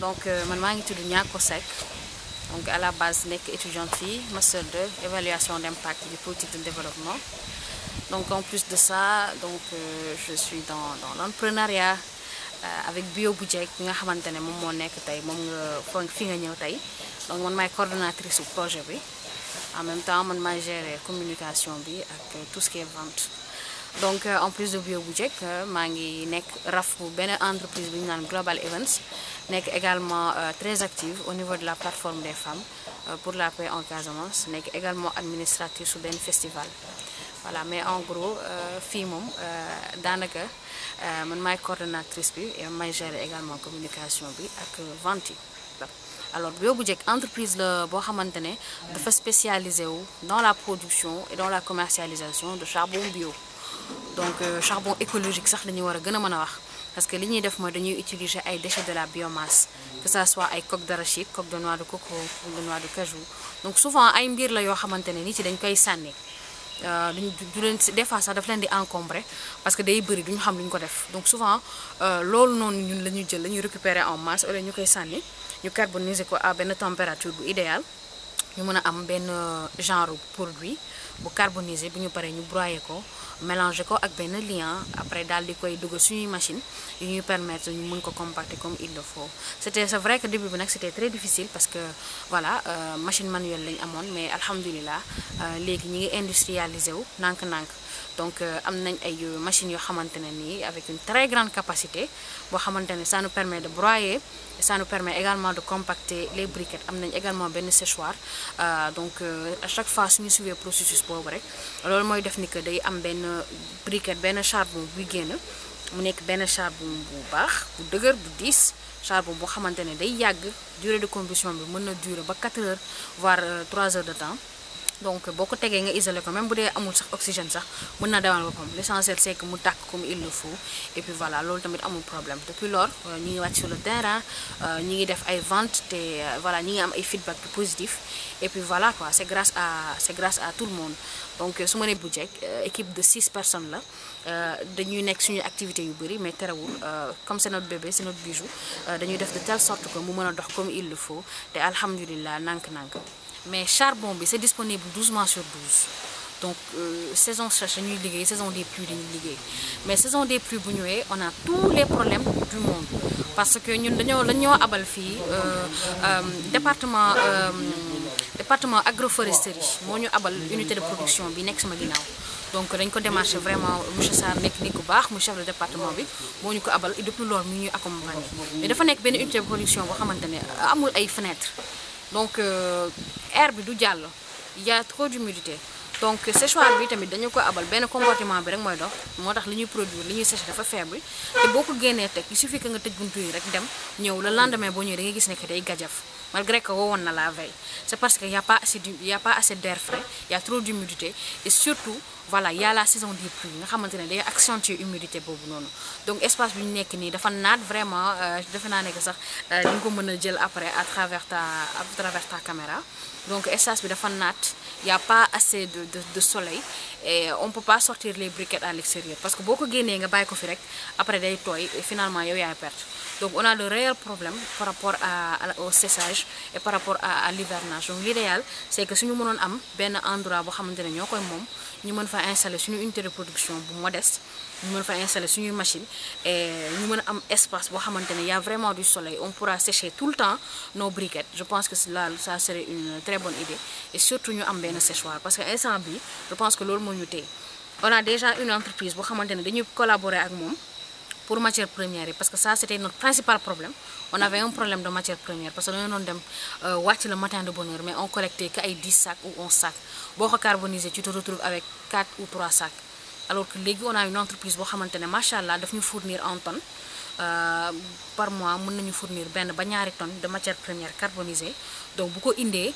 donc man maa ngi tudd Niako Seck donc à la base nekk étudiante fii master 2 évaluation d'impact du politique de développement. Donc en plus de ça, donc je suis dans l'entrepreneuriat avec Bio Budget bi nga xamante ne moom moo nekk tey moom nga fi nga ñëw tey. Donc man maay coordonnatrice du projet bi en même temps man maay gérer communication bi ak tout ce qui est vente. Donc en plus de Bio Budget maa ngi nekk raf bu benn entreprise bi ñu naan Global Events nekk également très active au niveau de la plateforme des femmes pour la paix en Casamance nekk également administrative su benn festival. Voilà, mais en gros fii moom daanaka man maay coordonnatrice bi et may gérer également communication bi ak vente yi. Alors Bio Budget entreprise la boo xamante ne dafa spécialisé wu dans la production et dans la commercialisation de charbon bio. Donc charbon écologique sax la ñu war a gën a mën a wax parce que li ñuy def mooy dañuy utiliser ay déchets de la biomasse que ça soit ay coque d'arachide, coque de noix de coco ou de noix de cajou. Donc souvent ay mbir la yoo xamante ne nit yi dañ koy sànni. Du leen des fois sax daf leen di encombré parce que day bëri duñu xam lu ñu ko def donc souvent loolu noonu ñun la ñuy jël la ñuy récupérer en masse wala ñu koy sànni ñu carboniser ko à benn température bu idéal ñu mën a am benn genre produit bu carbonisé bu ñu paree ñu broyer ko mélanger ko ak benn liant après daal di koy dugal suñuy machine yu ñuy permettre ñu mën ko compacter comme il le faut. C'est vrai que début bi nag c'était très difficile parce que voilà machine manuelle lañ amoon mais alhamdulilah léegi ñi ngi industrialisé wu nànk-nànk. Donc am nañ ay machines yoo xamante ne nii avec une très grande capacité boo xamante ne ça nous permet de broyer et ça nous permet également de compacter les briquettes. Am nañ également benn séchoir donc à chaque fois suñu suivee processus boobu rek loolu mooy def ni que day am benn briquette benn charbon buy génn mu nekk benn charbon bu baax bu dëgër bu diis charbon boo xamante ne day yàgg durée de combustion bi mën na durer ba 4 heures voire 3 heures de temps. Donc boo ko tegee nga isolé ko même bu dee amul sax oxygène sax mën na demal boppam l'essentiel c'est que mu tàkk comme il le faut et puis voilà loolu tamit amul problème depuis lors ñi ngi wàcc sur le terrain ñi ngi def ay ventes te voilà ñi ngi am ay feedback positif et puis voilà quoi c'est grâce à tout le monde. Donc su ma nee Budget équipe de 6 personnes la dañuy nekk suñu activité yu bëri mais terewul comme c'est notre bébé c'est notre bijou dañuy def de telle sorte que mu mën a dox comme il le faut te alhamdulilah nànk-nànk. Mais charbon bi c'est disponible 12 mois sur 12 donc saison sèche dañuy liggéey saison des pluies dañuy liggéey mais saison des pluies bu ñëwee on a tous les problèmes du monde parce que ñun dañoo abal fii département agroforesterie moo ñu abal unité de production bi nekk sama ginnaaw. Donc dañ ko démarché vraiment monsieur Sarr nekk nit ku baax mu chef de département bi moo ñu ko abal et depuis loolu mu ñuy accompagner mais dafa nekk benn unité de production boo xamante ne amul ay fenêtres. Donc air bi du jàll il y a trop d'humidité donc séchoir bi tamit dañu ko abal benn comportement bi rek mooy dox moo tax li ñuy produire li ñuy séché dafa faible te boo ko génnee teg il suffit que nga tëj buntu yi rek dem ñëw le lendemain boo ñëwee da ngay gis ne que day gajaf malgré que wowoon na la veille c'est parce que y a pas assez d'air frais il y a trop d'humidité et surtout voilà y a la saison des pluies nga xamante ne day accentuer humidité boobu noonu donc espace bi ñu nekk nii dafa naat vraiment defe naa ne que sax di nga ko mën a jël après à travers ta caméra donc espace bi dafa naat y a pas assez de soleil et on peut pas sortir les briquettes à l'extérieur parce que boo ko génnee nga bàyyi ko fi rek après day tooy et finalement yow yaay perte. Donc on a de réels problèmes par rapport au séchage et par rapport à l'hivernage. Donc l'idéal c'est que suñu mënoon am benn endroit boo xamante ne ñoo koy moom ñu mën fa installer suñu unité de production bu modeste ñu mën fa installer suñuy machine et ñu mën a am espace boo xamante ne y a vraiment du soleil on pourra sécher tout le temps nos briquettes. Je pense que là ça serait une très bonne idée et surtout ñu am benn séchoir parce que instant bi je pense que loolu moo ñu téye. On a déjà une entreprise boo xamante ne dañuy collaborer ak moom pour matière première yi parce que ça c'était notre principal problème. On avait un problème de matière première parce que dañoo doon dem wàcc le matin de bonne heure mais on collectait que ay 10 sacs ou 11 sacs boo ko carbonisé tu te retrouves avec 4 ou 3 sacs alors que léegi on a une entreprise boo xamante ne macha allah daf ñu fournir en tonnes par mois mën nañu fournir benn ba ñaari tonnes de matière première carbonisée donc bu ko indee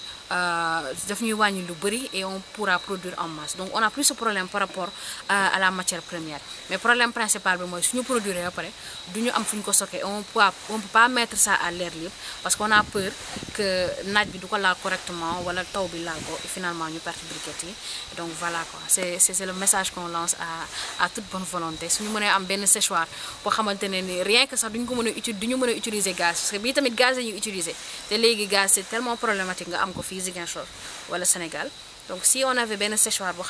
daf ñuy wàññi lu bëri et on pourra produire en masse donc on a plus ce problème par rapport à la matière première mais problème principal bi mooy suñu produire ba pare du ñu am fu ñu ko stocké on peut pas mettre ça à l'air libre parce qu'on a peur que naaj bi du ko laal correctement wala taw bi laal ko et finalement ñu perte briquettes yi donc voilà quoi c'est le message qu'on lance à toute bonne volonté suñu mënee am benn séchoir boo xamante ne ni rien que ça duñ ko mëna utiliser gaz parce que bi tamit gaz lañuy utiliser té légui gaz c'est tellement problématique nga am ko fi Ziguinchor wala Sénégal. Donc si on avait bien un séchoir pour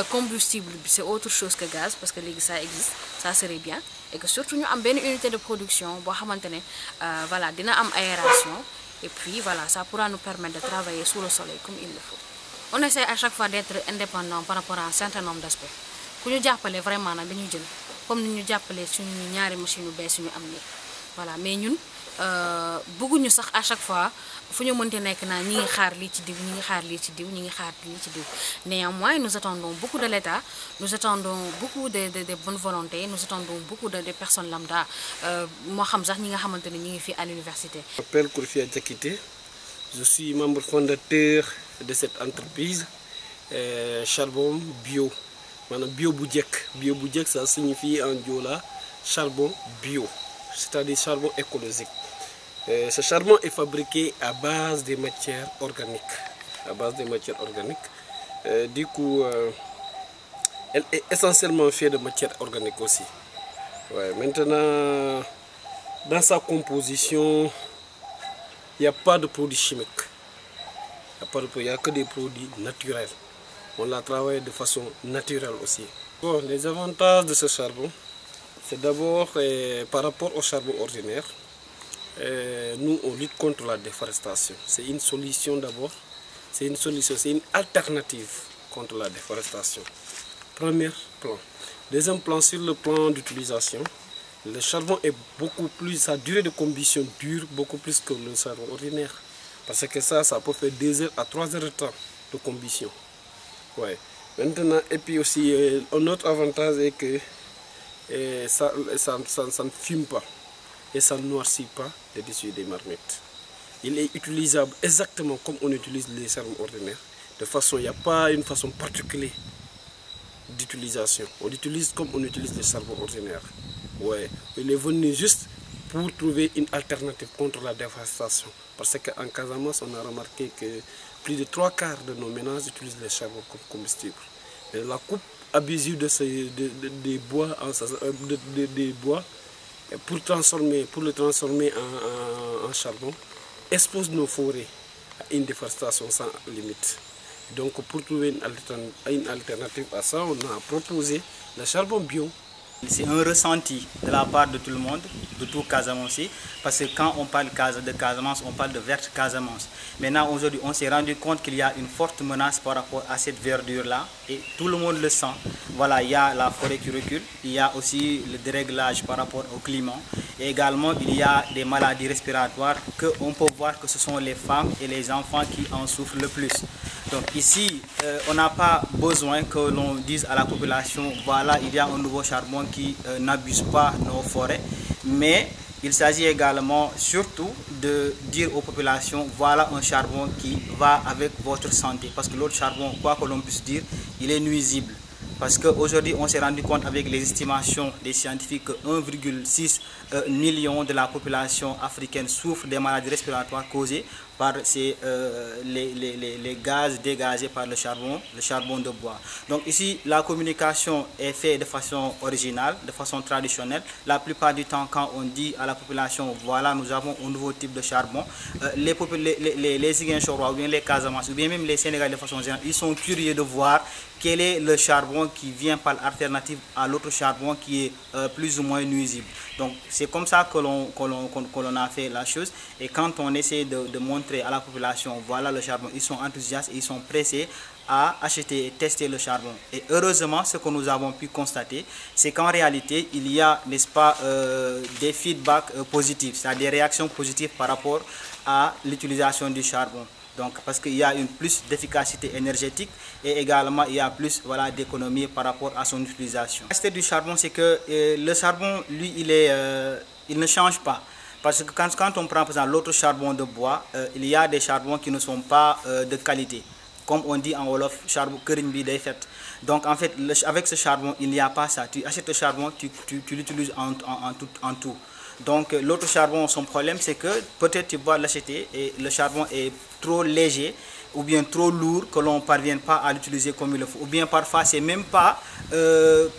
combustible, c'est autre chose que gaz parce que ça existe, ça serait bien. Et que surtout nous avons une unité de production pour voilà, dina am aération et puis voilà, ça pourra nous permettre de travailler sous le soleil comme il le faut. On essaie à chaque fois d'être indépendant par rapport à un certain nombre d'aspects. Pour nous appeler vraiment comme nous appeler sur une machine ou baisse voilà, mais nous beaucoup ñu sax à chaque fois fu ñu mënte nek na ñi ngi xaar li ci diw ñi ngi xaar li ci diw ñi ngi xaar li ci diw néanmoins nous attendons beaucoup de l'État, nous attendons beaucoup de bonnes volontés, nous attendons beaucoup de personnes lambda mo xam sax ñi nga xamanteni ñi ngi fi à l'université. Je m'appelle Kourfia Diakité, je suis membre fondateur de cette entreprise charbon bio. Manam bio bu jek ça signifie en diola charbon bio, c'est-à-dire charbon écologique. Ce charbon est fabriqué à base de matières organiques. Du coup, elle est essentiellement faite de matières organiques aussi. Ouais, maintenant, dans sa composition, il n'y a pas de produits chimiques. Il n'y a que des produits naturels. On l'a travaillé de façon naturelle aussi. Bon, les avantages de ce charbon, c'est d'abord par rapport au charbon ordinaire. Nous on lutte contre la déforestation. C'est une solution d'abord, c'est une alternative contre la déforestation. Premier plan. Deuxième plan, sur le plan d'utilisation, le charbon est beaucoup plus, sa durée de combustion dure beaucoup plus que le charbon ordinaire. Parce que ça peut faire 2 heures à 3 heures de temps de combustion. Ouais. Maintenant, et puis aussi, un autre avantage est que ça ne fume pas. Et ça ne noircit pas les dessus des marmites. Il est utilisable exactement comme on utilise les charbons ordinaires. De façon, il n'y a pas une façon particulière d'utilisation. On l'utilise comme on utilise les charbons ordinaires. Ouais. Il est venu juste pour trouver une alternative contre la déforestation. Parce qu'en Casamance, on a remarqué que plus de 3/4 de nos ménages utilisent les charbons comme combustible. Et la coupe abusive des bois pour le transformer en charbon, expose nos forêts à une déforestation sans limite. Donc pour trouver une alternative à ça, on a proposé le charbon bio. C'est un ressenti de la part de tout le monde, de tout Casamance, parce que quand on parle de Casamance, on parle de verte Casamance. Maintenant, aujourd'hui, on s'est rendu compte qu'il y a une forte menace par rapport à cette verdure-là, et tout le monde le sent. Voilà, il y a la forêt qui recule, il y a aussi le déréglage par rapport au climat, et également il y a des maladies respiratoires qu'on peut voir que ce sont les femmes et les enfants qui en souffrent le plus. Donc ici, on n'a pas besoin que l'on dise à la population, voilà, il y a un nouveau charbon qui n'abuse pas nos forêts, mais il s'agit également surtout de dire aux populations, voilà un charbon qui va avec votre santé, parce que l'autre charbon, quoi que l'on puisse dire, il est nuisible. Parce qu'aujourd'hui, on s'est rendu compte avec les estimations des scientifiques que 1,6 million de la population africaine souffre des maladies respiratoires causées par les gaz dégagés par le charbon de bois. Donc ici, la communication est faite de façon originale, de façon traditionnelle. La plupart du temps, quand on dit à la population, voilà, nous avons un nouveau type de charbon, les Ziguinchorois ou bien les Casamance ou bien même les Sénégalais de façon générale, ils sont curieux de voir quel est le charbon qui vient par l'alternative à l'autre charbon qui est plus ou moins nuisible. Donc c'est comme ça que l'on a fait la chose. Et quand on essaie de montrer à la population, voilà le charbon, ils sont enthousiastes et ils sont pressés à acheter et tester le charbon. Et heureusement, ce que nous avons pu constater, c'est qu'en réalité, il y a, n'est-ce pas, des feedbacks positifs, c'est-à-dire des réactions positives par rapport à l'utilisation du charbon. Donc, parce qu'il y a une plus d'efficacité énergétique et également il y a plus, voilà, d'économie par rapport à son utilisation. La qualité du charbon, c'est que le charbon, lui, il ne change pas. Parce que quand on prend par exemple l'autre charbon de bois, il y a des charbons qui ne sont pas de qualité. Comme on dit en Wolof, charbon kerimbi day fait. Donc en fait, avec ce charbon, il n'y a pas ça. Tu achètes le charbon, tu l'utilises en tout. Donc l'autre charbon, son problème c'est que peut-être tu vas l'acheter et le charbon est trop léger ou bien trop lourd que l'on ne parvient pas à l'utiliser comme il le faut. Ou bien parfois c'est même pas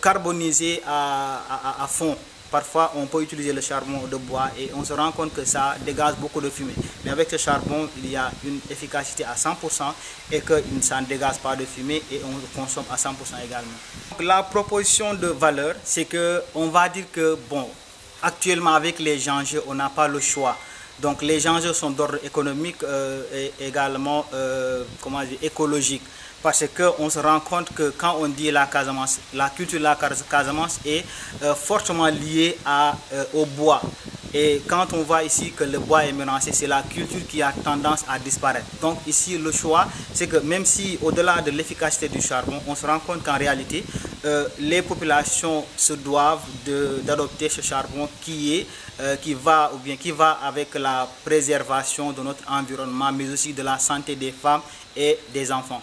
carbonisé à fond. parfois on peut utiliser le charbon de bois et on se rend compte que ça dégage beaucoup de fumée. Mais avec ce charbon, il y a une efficacité à 100% et que ça ne dégage pas de fumée et on le consomme à 100% également. Donc, la proposition de valeur, c'est qu'on va dire que, bon, actuellement avec les enjeux, on n'a pas le choix. Donc les enjeux sont d'ordre économique et également écologique. Parce qu'on se rend compte que quand on dit la Casamance, la culture de la Casamance est fortement liée au bois. Et quand on voit ici que le bois est menacé, c'est la culture qui a tendance à disparaître. Donc ici, le choix, c'est que même si au-delà de l'efficacité du charbon, on se rend compte qu'en réalité, les populations se doivent d'adopter ce charbon qui va avec la préservation de notre environnement, mais aussi de la santé des femmes et des enfants.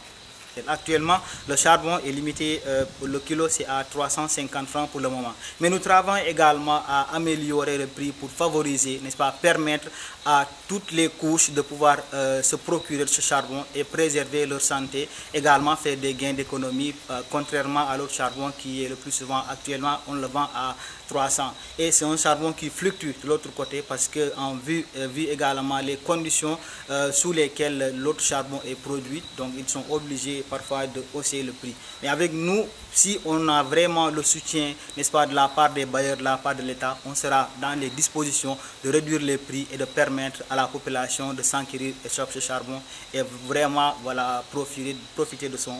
Actuellement, le charbon est limité, le kilo c'est à 350 francs pour le moment. Mais nous travaillons également à améliorer le prix pour favoriser, n'est-ce pas, permettre à toutes les couches de pouvoir se procurer ce charbon et préserver leur santé, également faire des gains d'économie, contrairement à l'autre charbon qui est le plus souvent actuellement, on le vend à 300. Et c'est un charbon qui fluctue de l'autre côté parce qu'en vue également les conditions sous lesquelles l'autre charbon est produit, donc ils sont obligés parfois de hausser le prix. Mais avec nous, si on a vraiment le soutien, n'est-ce pas, de la part des bailleurs, de la part de l'État, on sera dans les dispositions de réduire les prix et de permettre à la population de s'enquérir et ce charbon et vraiment voilà, profiter de son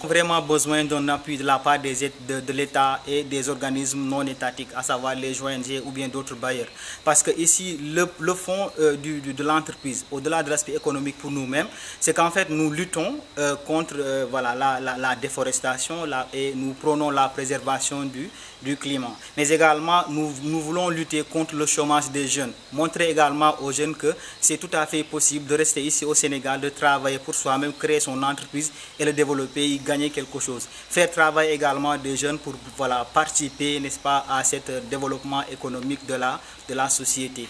vraiment besoin d'un appui de la part de l'État et des organismes non étatiques, à savoir les ONG ou bien d'autres bailleurs. Parce que ici, le fond de l'entreprise, au-delà de l'aspect économique pour nous-mêmes, c'est qu'en fait, nous luttons contre la déforestation et nous prônons la préservation du climat. Mais également, nous voulons lutter contre le chômage des jeunes. Montrer également aux jeunes que c'est tout à fait possible de rester ici au Sénégal, de travailler pour soi-même, créer son entreprise et le développer, y gagner quelque chose. Faire travailler également des jeunes pour participer, n'est-ce pas, à ce développement économique de la société.